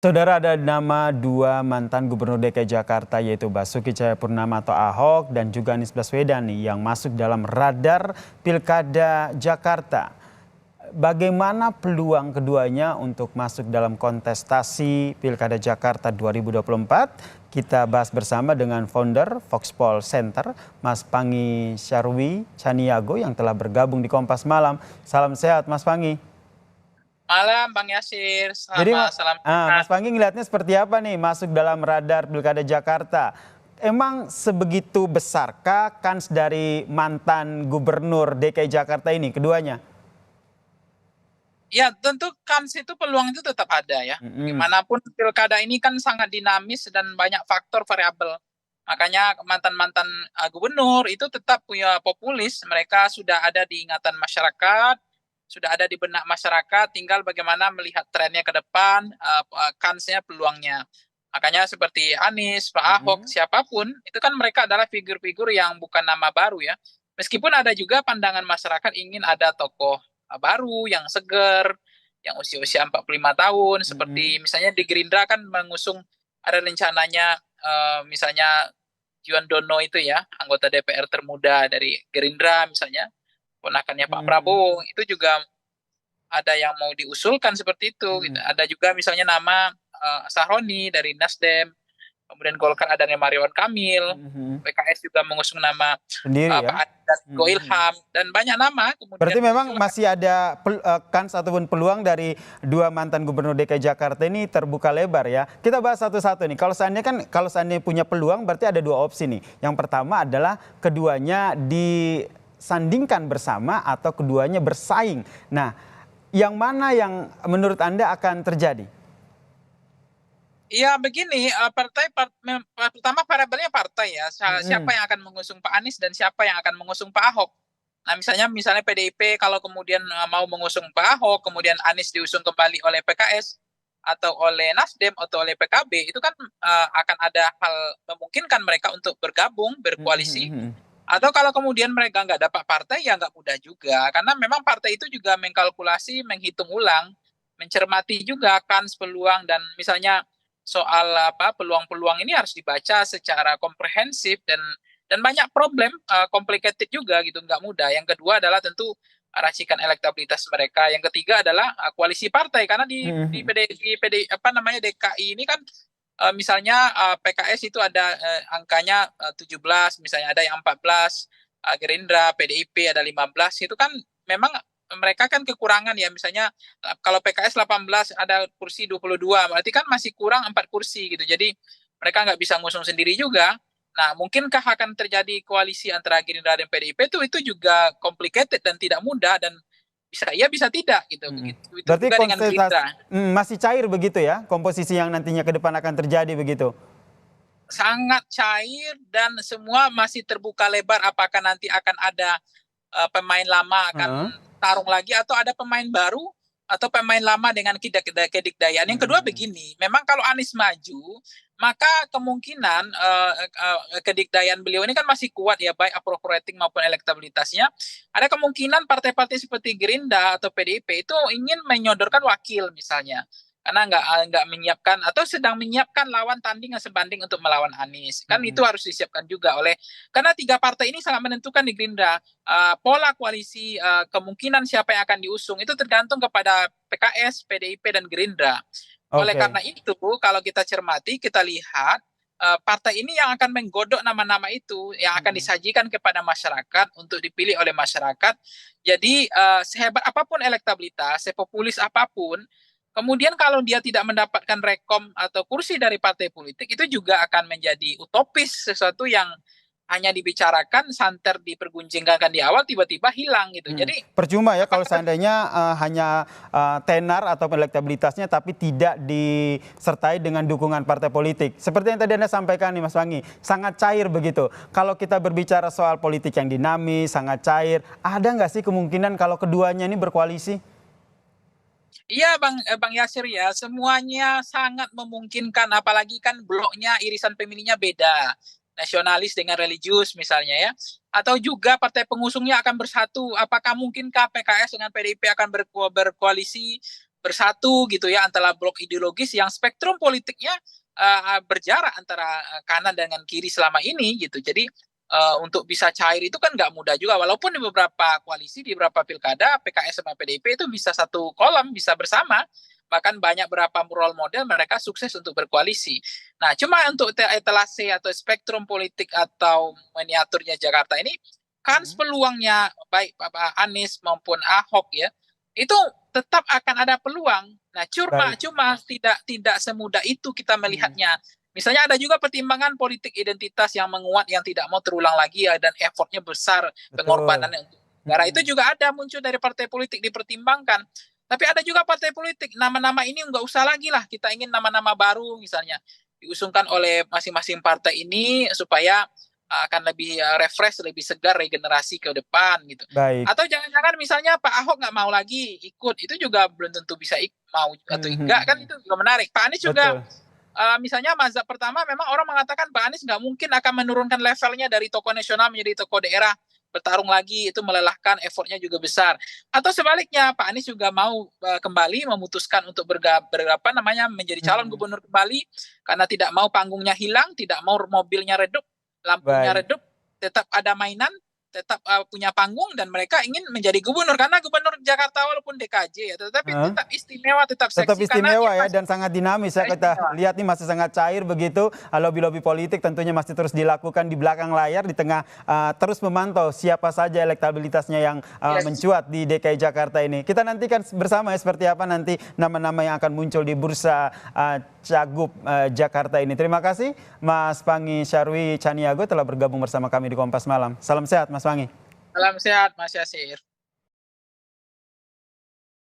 Saudara, ada nama dua mantan gubernur DKI Jakarta yaitu Basuki Cahayapurnama atau Ahok dan juga Anies Baswedan yang masuk dalam radar Pilkada Jakarta. Bagaimana peluang keduanya untuk masuk dalam kontestasi Pilkada Jakarta 2024? Kita bahas bersama dengan founder Voxpol Center, Mas Pangy Syarwi Caniago yang telah bergabung di Kompas Malam. Salam sehat Mas Pangy. Malam Bang Yasir, Jadi salam Mas sehat. Pangy ngelihatnya seperti apa nih masuk dalam radar Pilkada Jakarta? Emang sebegitu besarkah kans dari mantan gubernur DKI Jakarta ini keduanya? Ya tentu kans itu peluang itu tetap ada ya. Mm-mm. Bagaimanapun pilkada ini kan sangat dinamis dan banyak faktor variabel. Makanya mantan-mantan gubernur itu tetap punya populis. Mereka sudah ada di ingatan masyarakat, sudah ada di benak masyarakat. Tinggal bagaimana melihat trennya ke depan, kansnya, peluangnya. Makanya seperti Anies, Pak Ahok, Mm-mm. siapapun, itu kan mereka adalah figur-figur yang bukan nama baru ya. Meskipun ada juga pandangan masyarakat ingin ada tokoh baru, yang seger, yang usia-usia 45 tahun, Mm-mm. seperti misalnya di Gerindra kan mengusung ada rencananya misalnya Juan Dono itu ya, anggota DPR termuda dari Gerindra misalnya, ponakannya Pak Mm-mm. Prabowo, itu juga ada yang mau diusulkan seperti itu. Gitu. Mm-mm. Ada juga misalnya nama Sahroni dari Nasdem, kemudian Golkar ada nama Ridwan Kamil, Mm-mm. PKS juga mengusung nama Sendiri Pak ya. Anies dan Go Mm-mm. Ilham, dan banyak nama kemudian Berarti memang muncul. masih ada kans ataupun peluang dari dua mantan gubernur DKI Jakarta ini terbuka lebar ya. Kita bahas satu-satu nih. Kalau seandainya punya peluang berarti ada dua opsi nih. Yang pertama adalah keduanya disandingkan bersama atau keduanya bersaing. Nah, yang mana yang menurut Anda akan terjadi? Iya begini, pertama variabelnya partai ya. Siapa Mm-mm. yang akan mengusung Pak Anies dan siapa yang akan mengusung Pak Ahok. Nah misalnya PDIP kalau kemudian mau mengusung Pak Ahok, kemudian Anies diusung kembali oleh PKS atau oleh Nasdem atau oleh PKB, itu kan akan ada hal memungkinkan mereka untuk bergabung, berkoalisi. Mm-mm. Atau kalau kemudian mereka nggak dapat partai, ya nggak mudah juga. Karena memang partai itu juga mengkalkulasi, menghitung ulang, mencermati juga kans peluang dan misalnya soal apa peluang-peluang ini harus dibaca secara komprehensif dan banyak problem complicated juga gitu, nggak mudah. Yang kedua adalah tentu racikan elektabilitas mereka. Yang ketiga adalah koalisi partai karena Mm-mm. di PD apa namanya DKI ini kan misalnya PKS itu ada angkanya 17, misalnya ada yang 14, Gerindra, PDIP ada 15, itu kan memang mereka kan kekurangan ya, misalnya kalau PKS 18 ada kursi 22, berarti kan masih kurang 4 kursi gitu. Jadi mereka nggak bisa ngusung sendiri juga. Nah, mungkinkah akan terjadi koalisi antara Gerindra dan PDIP itu juga complicated dan tidak mudah dan bisa iya bisa tidak gitu. Mm-mm. Begitu Berarti juga dengan Gerindra. masih cair begitu ya komposisi yang nantinya ke depan akan terjadi begitu. Sangat cair dan semua masih terbuka lebar apakah nanti akan ada pemain lama akan Heeh. tarung lagi atau ada pemain baru atau pemain lama dengan kedikdayaan. Yang kedua Mm-mm. begini, memang kalau Anies maju, maka kemungkinan kedikdayaan beliau ini kan masih kuat ya, baik approval rating maupun elektabilitasnya. Ada kemungkinan partai-partai seperti Gerindra atau PDIP itu ingin menyodorkan wakil misalnya karena nggak menyiapkan atau sedang menyiapkan lawan tanding yang sebanding untuk melawan Anies. Kan itu Mm-mm. harus disiapkan juga oleh karena tiga partai ini sangat menentukan di Gerindra. Pola koalisi kemungkinan siapa yang akan diusung itu tergantung kepada PKS, PDIP dan Gerindra. Oleh karena Oke. itu, kalau kita cermati, kita lihat partai ini yang akan menggodok nama-nama itu yang akan Mm-mm. disajikan kepada masyarakat untuk dipilih oleh masyarakat. Jadi sehebat apapun elektabilitas, sepopulis apapun, kemudian kalau dia tidak mendapatkan rekom atau kursi dari partai politik, itu juga akan menjadi utopis, sesuatu yang hanya dibicarakan, santer diperguncingkan di awal, tiba-tiba hilang gitu. Mm. Jadi Percuma ya kalau apakah seandainya hanya tenar atau elektabilitasnya tapi tidak disertai dengan dukungan partai politik. Seperti yang tadi Anda sampaikan nih Mas Wangi, sangat cair begitu. Kalau kita berbicara soal politik yang dinamis, sangat cair, ada nggak sih kemungkinan kalau keduanya ini berkoalisi? iya Bang Yasir ya, semuanya sangat memungkinkan, apalagi kan bloknya irisan pemilihnya beda. Nasionalis dengan religius misalnya ya. Atau juga partai pengusungnya akan bersatu. Apakah mungkinkah PKS dengan PDIP akan berkoalisi? bersatu gitu ya antara blok ideologis yang spektrum politiknya berjarak antara kanan dengan kiri selama ini gitu. Jadi untuk bisa cair itu kan nggak mudah juga. Walaupun di beberapa koalisi, di beberapa pilkada, PKS sama PDIP itu bisa satu kolam, bisa bersama. Bahkan banyak berapa role model mereka sukses untuk berkoalisi. Nah, cuma untuk etalase atau spektrum politik atau miniaturnya Jakarta ini, kan peluangnya baik Pak Anies maupun Ahok ya, itu tetap akan ada peluang. Nah, cuma tidak semudah itu kita melihatnya. Misalnya ada juga pertimbangan politik identitas yang menguat, yang tidak mau terulang lagi ya, dan effortnya besar, pengorbanannya untuk negara. Itu juga ada muncul dari partai politik dipertimbangkan. Tapi ada juga partai politik, nama-nama ini nggak usah lagi lah, kita ingin nama-nama baru misalnya diusungkan oleh masing-masing partai ini supaya akan lebih refresh, lebih segar, regenerasi ke depan gitu. Baik. Atau jangan-jangan misalnya Pak Ahok nggak mau lagi ikut, itu juga belum tentu bisa mau atau enggak, kan itu juga menarik. Pak Anies juga misalnya mazhab pertama memang orang mengatakan Pak Anies nggak mungkin akan menurunkan levelnya dari tokoh nasional menjadi tokoh daerah, bertarung lagi itu melelahkan, effortnya juga besar. Atau sebaliknya Pak Anies juga mau kembali memutuskan untuk menjadi calon gubernur kembali karena tidak mau panggungnya hilang, tidak mau mobilnya redup, lampunya redup, tetap ada mainan, tetap punya panggung, dan mereka ingin menjadi gubernur karena gubernur Jakarta walaupun DKJ ya, tetapi tetap istimewa, tetap seksi. Tetap istimewa karena ya, dan sangat dinamis ya, kita lihat nih masih sangat cair begitu. Lobby-lobby politik tentunya masih terus dilakukan di belakang layar, di tengah terus memantau siapa saja elektabilitasnya yang mencuat di DKI Jakarta ini. Kita nantikan bersama ya seperti apa nanti nama-nama yang akan muncul di bursa Cagup Jakarta ini. Terima kasih Mas Panggi Syarwi Caniago telah bergabung bersama kami di Kompas Malam. Salam sehat Mas Panggi. Salam sehat Mas Yasir.